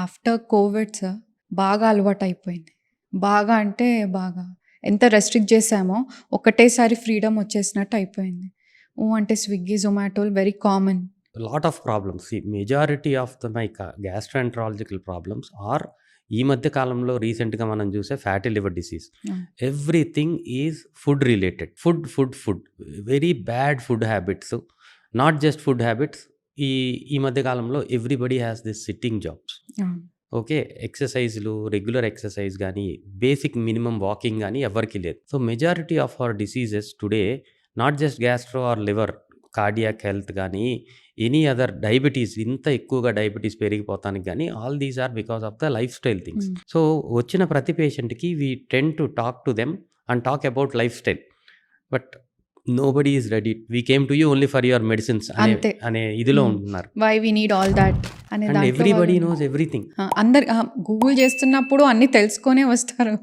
After Covid sir బాగా అలవాటయిపోయింది. బాగా అంటే బాగా. ఎంత రెస్ట్రిక్ట్ చేశామో ఒకటేసారి ఫ్రీడమ్ వచ్చేసినట్టు అయిపోయింది. అంటే స్విగ్గీ, జొమాటోలు very common. Lot of problems. Majority of my gastroenterological problems are ఈ మధ్య కాలంలో రీసెంట్గా మనం చూసే fatty liver disease. Everything is food related. Food very bad food habits. Not just food habits. ఈ ఈ మధ్య కాలంలో everybody has this sitting jobs. Okay, ఎక్సర్సైజ్లు, రెగ్యులర్ ఎక్సర్సైజ్ కానీ, బేసిక్ మినిమం వాకింగ్ కానీ ఎవరికి లేదు. So majority of our diseases today not just gastro or liver, cardiac health కానీ, ఎనీ అదర్ డయాబెటీస్, ఇంత ఎక్కువగా డయాబెటీస్ పెరిగిపోతానికి కానీ all these are because of the lifestyle things. So వచ్చిన ప్రతి పేషెంట్కి we tend to talk to them and talk about lifestyle. But nobody is ready. We came to you only for your medicines అనే ఇదిలో ఉంటున్నారు. Why we need all that అనే and everybody knows everything. అందరు Google చేస్తున్నప్పుడు అన్ని తెలుసుకొనే వస్తారు.